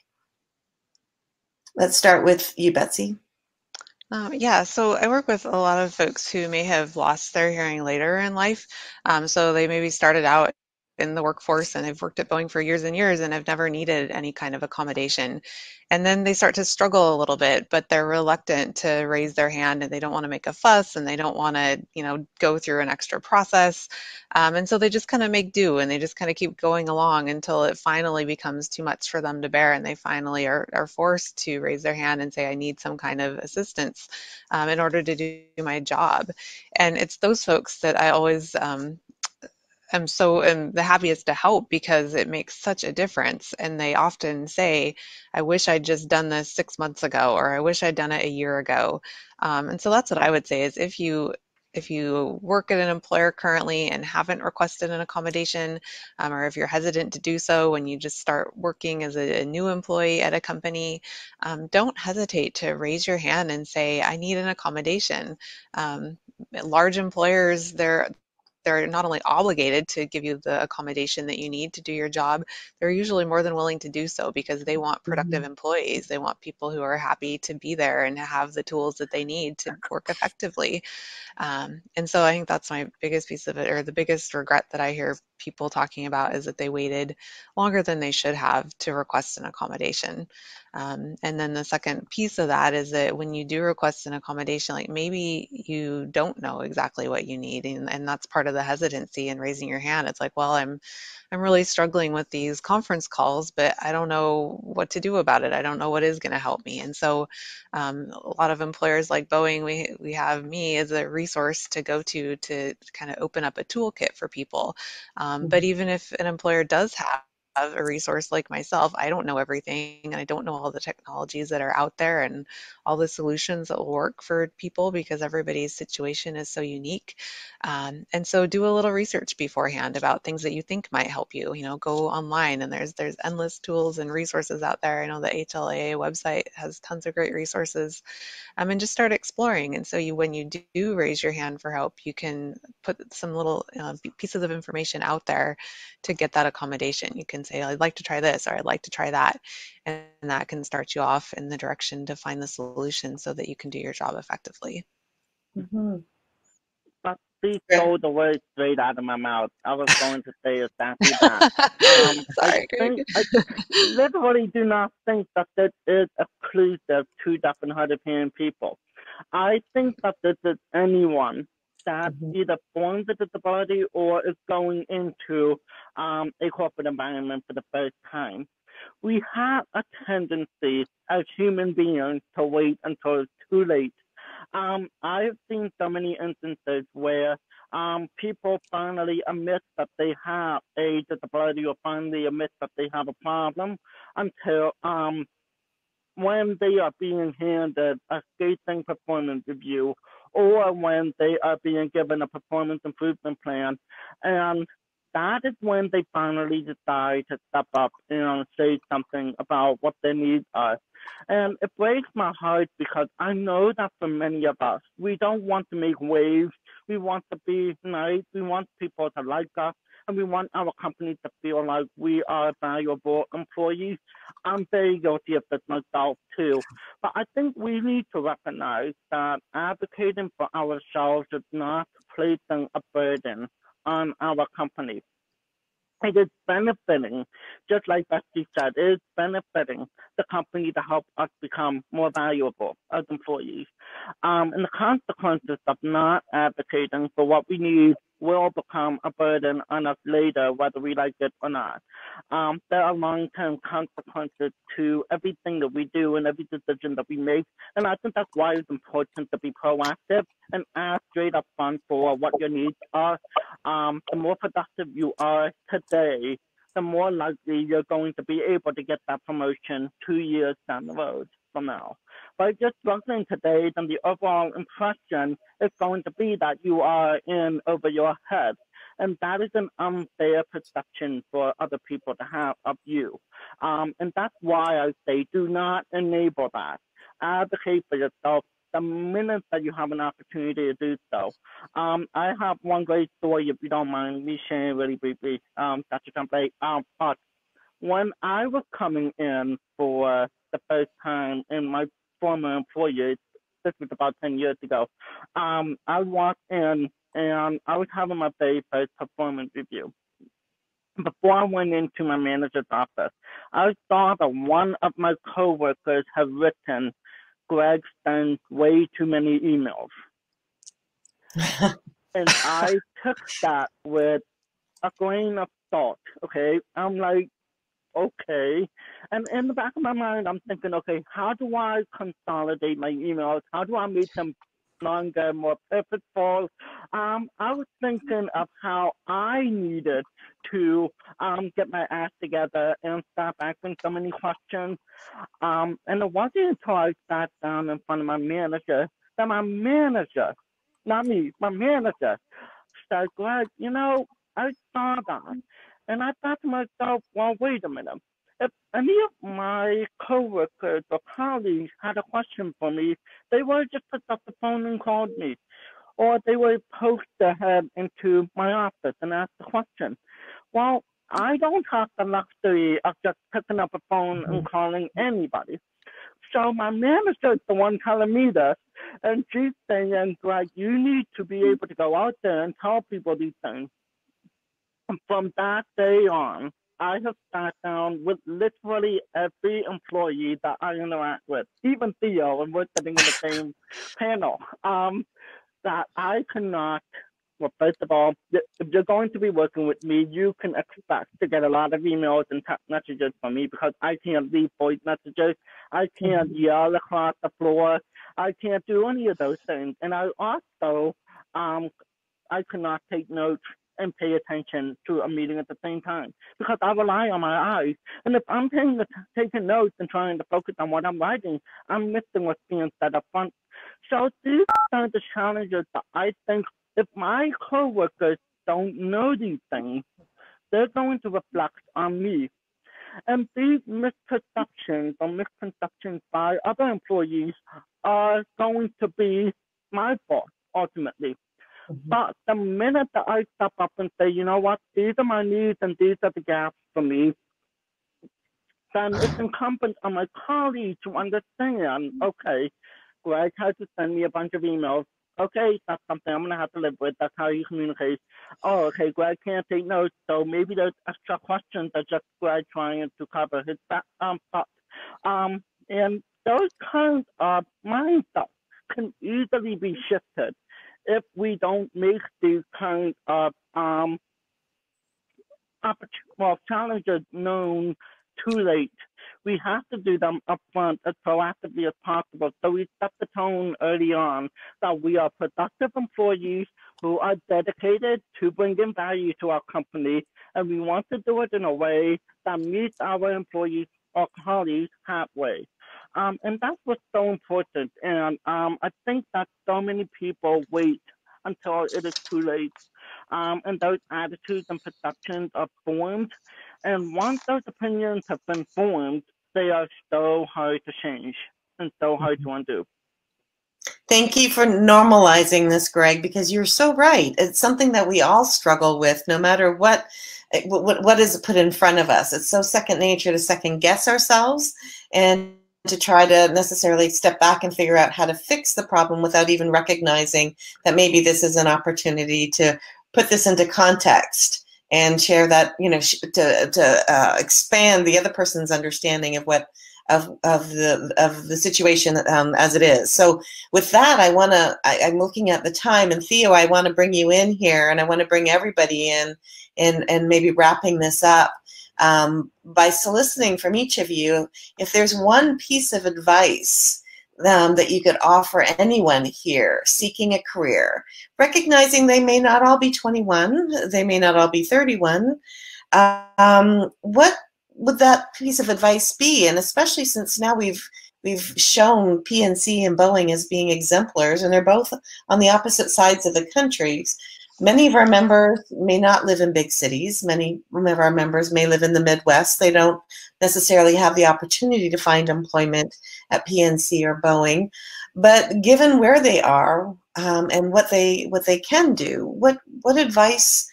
Let's start with you, Betsy. Yeah, so I work with a lot of folks who may have lost their hearing later in life. So they maybe started out in the workforce and have worked at Boeing for years and years and have never needed any kind of accommodation. And then they start to struggle a little bit, but they're reluctant to raise their hand and they don't want to make a fuss and they don't want to, go through an extra process. And so they just kind of make do and they just kind of keep going along until it finally becomes too much for them to bear and they finally are forced to raise their hand and say, I need some kind of assistance in order to do my job. And it's those folks that I always am the happiest to help because it makes such a difference. And they often say, I wish I'd just done this 6 months ago, or I wish I'd done it a year ago. And so that's what I would say is if you work at an employer currently and haven't requested an accommodation, or if you're hesitant to do so when you just start working as a new employee at a company, don't hesitate to raise your hand and say, I need an accommodation. Large employers, they're not only obligated to give you the accommodation that you need to do your job, they're usually more than willing to do so because they want productive employees. They want people who are happy to be there and have the tools that they need to work effectively. And so I think that's my biggest piece of it, or the biggest regret that I hear people talking about is that they waited longer than they should have to request an accommodation. And then the second piece of that is that when you do request an accommodation, like maybe you don't know exactly what you need, and that's part of the hesitancy in raising your hand. It's like, well, I'm really struggling with these conference calls, but I don't know what to do about it. I don't know what is going to help me. And so a lot of employers like Boeing, we have me as a resource to go to kind of open up a toolkit for people. But even if an employer does have a resource like myself, I don't know everything, and I don't know all the technologies that are out there and all the solutions that will work for people because everybody's situation is so unique. And so do a little research beforehand about things that you think might help you. You know, go online, and there's endless tools and resources out there. I know the HLAA website has tons of great resources, and just start exploring. And so when you do raise your hand for help, you can put some little pieces of information out there to get that accommodation. You can say, I'd like to try this, or I'd like to try that. And that can start you off in the direction to find the solution so that you can do your job effectively. But she stole the words straight out of my mouth. I was going to say exactly that. Sorry, I literally do not think that this is exclusive to deaf and hard of hearing people. I think that this is anyone that either born with a disability or is going into a corporate environment for the first time. We have a tendency as human beings to wait until it's too late. I've seen so many instances where people finally admit that they have a disability or finally admit that they have a problem until when they are being handed a scathing performance review or when they are being given a performance improvement plan. And that is when they finally decide to step up and say something about what their needs are. And it breaks my heart because I know that for many of us, we don't want to make waves. We want to be nice. We want people to like us. And we want our company to feel like we are valuable employees. I'm very guilty of this myself too. But I think we need to recognize that advocating for ourselves is not placing a burden on our company. It is benefiting, just like Betsy said, it is benefiting the company to help us become more valuable as employees. And the consequences of not advocating for what we need will become a burden on us later, whether we like it or not. There are long-term consequences to everything that we do and every decision that we make. And I think that's why it's important to be proactive and ask straight up front for what your needs are. The more productive you are today, the more likely you're going to be able to get that promotion 2 years down the road from now. But if you're struggling today, then the overall impression is going to be that you are in over your head. And that is an unfair perception for other people to have of you. And that's why I say do not enable that. Advocate for yourself the minute that you have an opportunity to do so. I have one great story, if you don't mind me sharing really briefly, Dr. Template. But when I was coming in for the first time in my former employer, this was about 10 years ago, I walked in and I was having my very first performance review. Before I went into my manager's office, I saw that one of my coworkers had written, "Greg sends way too many emails." And I took that with a grain of salt, okay? I'm like, okay. And in the back of my mind, I'm thinking, okay, how do I consolidate my emails? How do I make them longer, more purposeful? I was thinking of how I needed to get my act together and stop asking so many questions. And it wasn't until I sat down in front of my manager that my manager, not me, my manager, said, "Greg, you know, I saw that." And I thought to myself, well, wait a minute. If any of my coworkers or colleagues had a question for me, they would just pick up the phone and called me. Or they would post their head into my office and ask the question. Well, I don't have the luxury of just picking up a phone and calling anybody. So my manager is the one telling me this, and she's saying, Greg, you need to be able to go out there and tell people these things. And from that day on, I have sat down with literally every employee that I interact with, even Theo, and we're sitting in the same panel. That I cannot, well, first of all, if you're going to be working with me, you can expect to get a lot of emails and text messages from me because I can't leave voice messages. I can't yell across the floor. I can't do any of those things. And I also, I cannot take notes and pay attention to a meeting at the same time because I rely on my eyes. And if I'm taking notes and trying to focus on what I'm writing, I'm missing what's being said up front. So these are the challenges that I think if my coworkers don't know these things, they're going to reflect on me. And these misperceptions or misconceptions by other employees are going to be my fault ultimately. But the minute that I step up and say, you know what, these are my needs and these are the gaps for me, then it's incumbent on my colleagues to understand, okay, Greg has to send me a bunch of emails. Okay, that's something I'm going to have to live with. That's how you communicate. Oh, okay, Greg can't take notes, so maybe those extra questions are just Greg trying to cover his thoughts. And those kinds of mindsets can easily be shifted if we don't make these kinds of challenges known too late. We have to do them upfront as proactively as possible. So we set the tone early on that we are productive employees who are dedicated to bringing value to our company, and we want to do it in a way that meets our employees or colleagues halfway. And that's what's so important. And I think that so many people wait until it is too late. And those attitudes and perceptions are formed. And once those opinions have been formed, they are so hard to change and so hard to undo. Thank you for normalizing this, Greg, because you're so right. It's something that we all struggle with, no matter what is put in front of us. It's so second nature to second guess ourselves and to try to necessarily step back and figure out how to fix the problem without even recognizing that maybe this is an opportunity to put this into context and share that, you know, to expand the other person's understanding of what of the situation as it is. So with that, I'm looking at the time, and Theo, I want to bring you in here, and I want to bring everybody in and maybe wrapping this up by soliciting from each of you if there's one piece of advice that you could offer anyone here seeking a career, recognizing they may not all be 21, they may not all be 31. What would that piece of advice be? And especially since now we've shown PNC and Boeing as being exemplars, and they're both on the opposite sides of the countries. Many of our members may not live in big cities. Many of our members may live in the Midwest. They don't necessarily have the opportunity to find employment at PNC or Boeing. But given where they are and what they can do, what advice,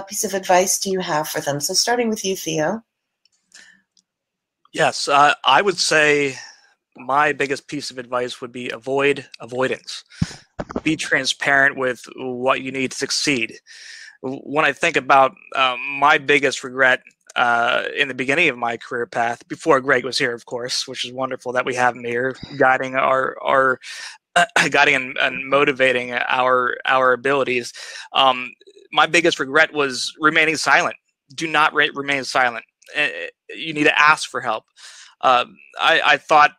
piece of advice do you have for them? So starting with you, Theo. Yes, I would say my biggest piece of advice would be avoid avoidance. Be transparent with what you need to succeed. When I think about my biggest regret in the beginning of my career path, before Greg was here, of course, which is wonderful that we have him here, guiding our guiding and motivating our abilities. My biggest regret was remaining silent. Do not remain silent. You need to ask for help. I thought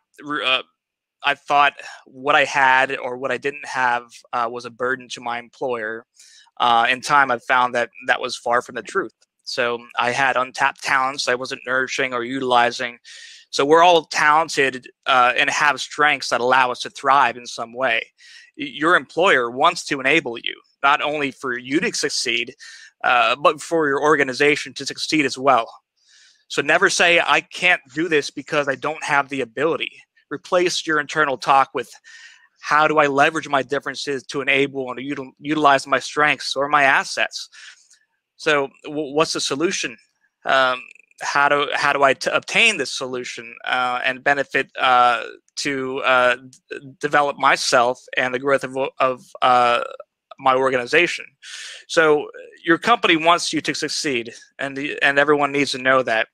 what I had or what I didn't have was a burden to my employer. In time, I've found that that was far from the truth. So I had untapped talents I wasn't nurturing or utilizing. So we're all talented and have strengths that allow us to thrive in some way. Your employer wants to enable you, not only for you to succeed, but for your organization to succeed as well. So never say, I can't do this because I don't have the ability. Replace your internal talk with, how do I leverage my differences to enable and to utilize my strengths or my assets? So what's the solution? How do I obtain this solution and benefit to develop myself and the growth of my organization. So your company wants you to succeed, and everyone needs to know that.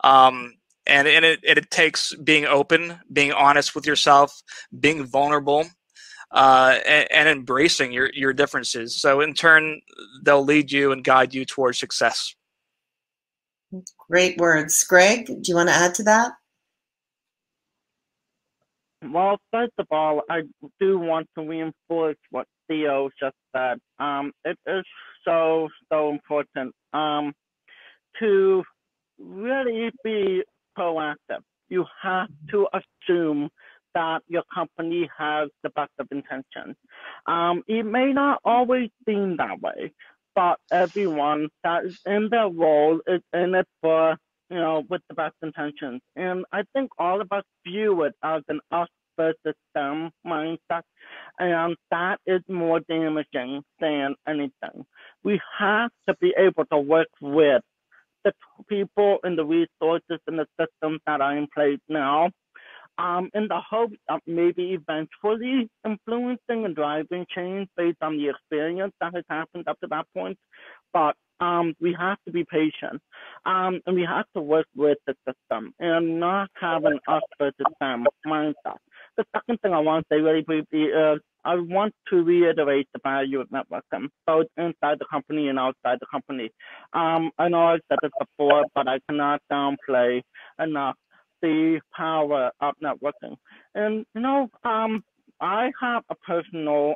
And it takes being open, being honest with yourself, being vulnerable, and embracing your differences. So in turn, they'll lead you and guide you towards success. Great words. Greg, do you want to add to that? Well, first of all, I do want to reinforce what Theo just said. It is so important to really be proactive. You have to assume that your company has the best of intentions. It may not always seem that way, but everyone that is in their role is in it for, with the best intentions. And I think all of us view it as an us versus them mindset, and that is more damaging than anything. We have to be able to work with the people and the resources and the systems that are in place now, in the hopes of maybe eventually influencing and driving change based on the experience that has happened up to that point. But we have to be patient, and we have to work with the system and not have an us versus them mindset. The second thing I want to say really briefly is I want to reiterate the value of networking, both inside the company and outside the company. I know I've said this before, but I cannot downplay enough the power of networking. And, I have a personal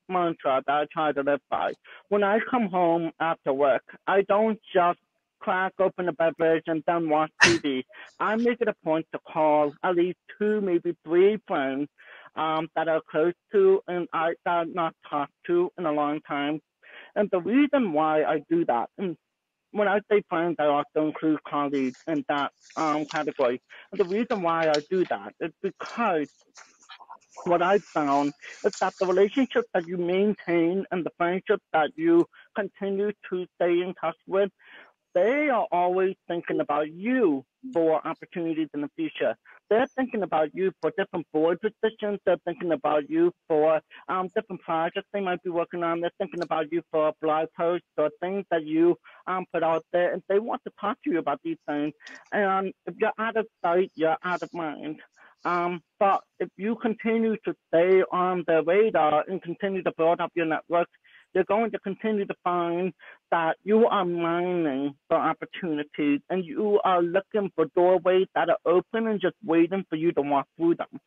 mantra that I try to live by. When I come home after work, I don't just crack open a beverage and then watch TV. I make it a point to call at least 2, maybe 3 friends that are close to and I have not talked to in a long time. And the reason why I do that, and when I say friends, I also include colleagues in that category. And the reason why I do that is because what I've found is that the relationships that you maintain and the friendships that you continue to stay in touch with, they are always thinking about you for opportunities in the future. They're thinking about you for different board positions. They're thinking about you for different projects they might be working on. They're thinking about you for blog posts or things that you put out there, and they want to talk to you about these things. And if you're out of sight, you're out of mind. But if you continue to stay on the radar and continue to build up your network, you're going to continue to find that you are mining for opportunities and you are looking for doorways that are open and just waiting for you to walk through them.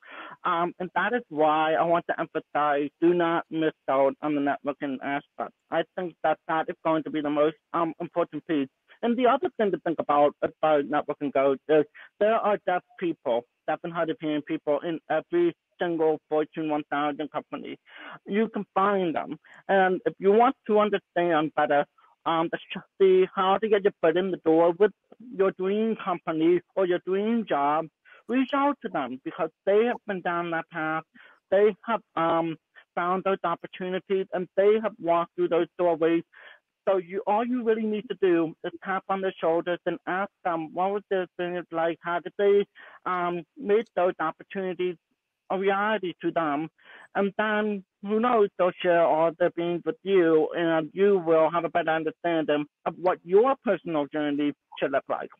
And that is why I want to emphasize, do not miss out on the networking aspect. I think that that is going to be the most important piece. And the other thing to think about as far as networking goes is there are deaf people, deaf and hard of hearing people in every single Fortune 1000 company. You can find them. And if you want to understand better how to get your foot in the door with your dream company or your dream job, reach out to them because they have been down that path. They have found those opportunities and they have walked through those doorways. So all you really need to do is tap on their shoulders and ask them what was their experience like, how did they make those opportunities a reality to them, and then who knows, they'll share all their beings with you and you will have a better understanding of what your personal journey should look like.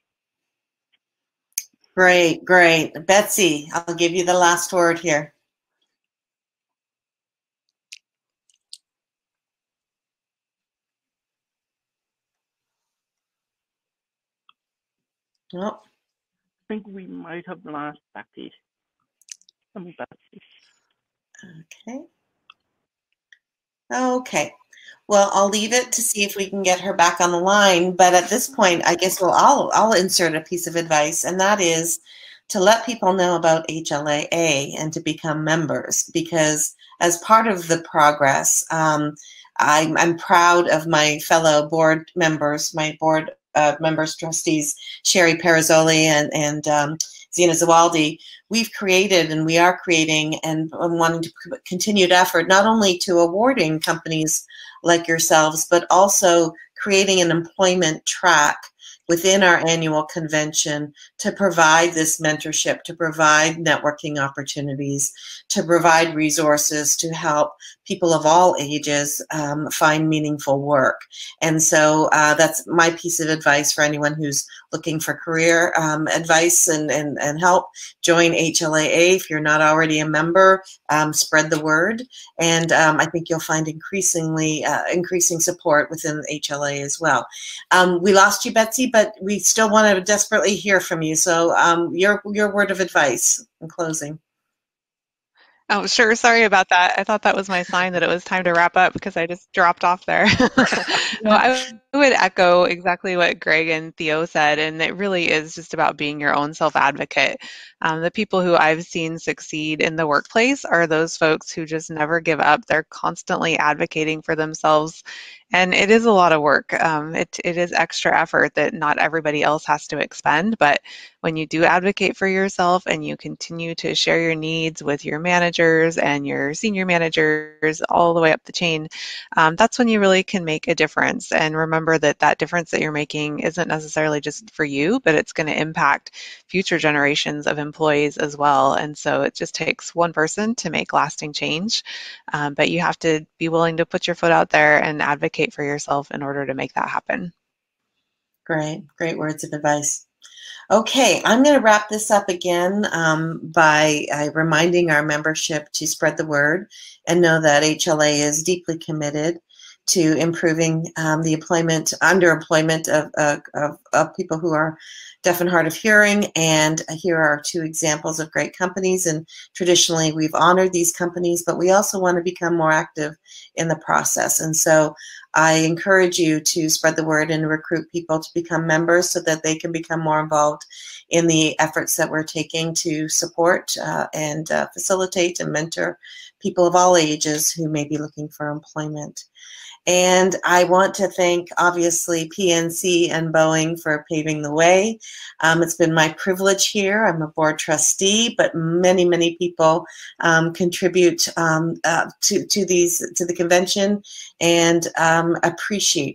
Great. Betsy, I'll give you the last word here. Oh. I think we might have lost Becky. Okay. Well, I'll leave it to see if we can get her back on the line. But at this point, I guess I'll insert a piece of advice, and that is to let people know about HLAA and to become members, because as part of the progress, I'm proud of my fellow board members, my board members, trustees, Sherry Perazzoli and Zina Zawaldi. We've created and we are creating and wanting to continued effort not only to awarding companies like yourselves, but also creating an employment track within our annual convention to provide this mentorship, to provide networking opportunities, to provide resources to help people of all ages find meaningful work. And so that's my piece of advice for anyone who's looking for career advice and help. Join HLAA if you're not already a member. Spread the word, and I think you'll find increasing support within HLA as well. We lost you, Betsy, but we still want to desperately hear from you. So your word of advice in closing. Oh, sure. Sorry about that. I thought that was my sign that it was time to wrap up because I just dropped off there. No, I would echo exactly what Greg and Theo said, and it really is just about being your own self-advocate. The people who I've seen succeed in the workplace are those folks who just never give up. They're constantly advocating for themselves, and it is a lot of work. It is extra effort that not everybody else has to expend, but when you do advocate for yourself and you continue to share your needs with your managers and your senior managers all the way up the chain, that's when you really can make a difference. And remember that that difference that you're making isn't necessarily just for you, but it's going to impact future generations of employees as well. And so it just takes one person to make lasting change, but you have to be willing to put your foot out there and advocate for yourself in order to make that happen. Great words of advice. Okay, I'm going to wrap this up again by reminding our membership to spread the word and know that HLA is deeply committed to improving the underemployment of people who are deaf and hard of hearing. And here are two examples of great companies. And traditionally, we've honored these companies, but we also want to become more active in the process. And so I encourage you to spread the word and recruit people to become members so that they can become more involved in the efforts that we're taking to support and facilitate and mentor people of all ages who may be looking for employment. And I want to thank, obviously, PNC and Boeing for paving the way. It's been my privilege here. I'm a board trustee, but many people contribute to the convention, and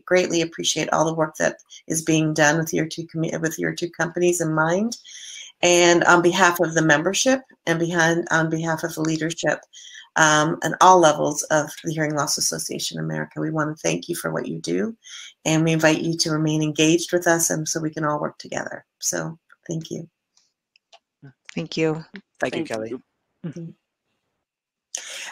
greatly appreciate all the work that is being done with your two companies in mind. And on behalf of the membership and on behalf of the leadership, and all levels of the Hearing Loss Association of America, we want to thank you for what you do, and we invite you to remain engaged with us and so we can all work together. So thank you. Thank you. Thank you, Kelly.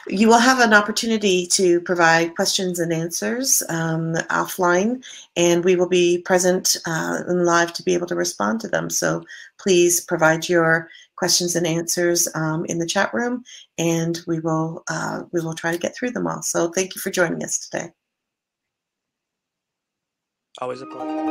You will have an opportunity to provide questions and answers offline, and we will be present and live to be able to respond to them. So please provide your questions and answers in the chat room, and we will try to get through them all. So thank you for joining us today. Always a pleasure.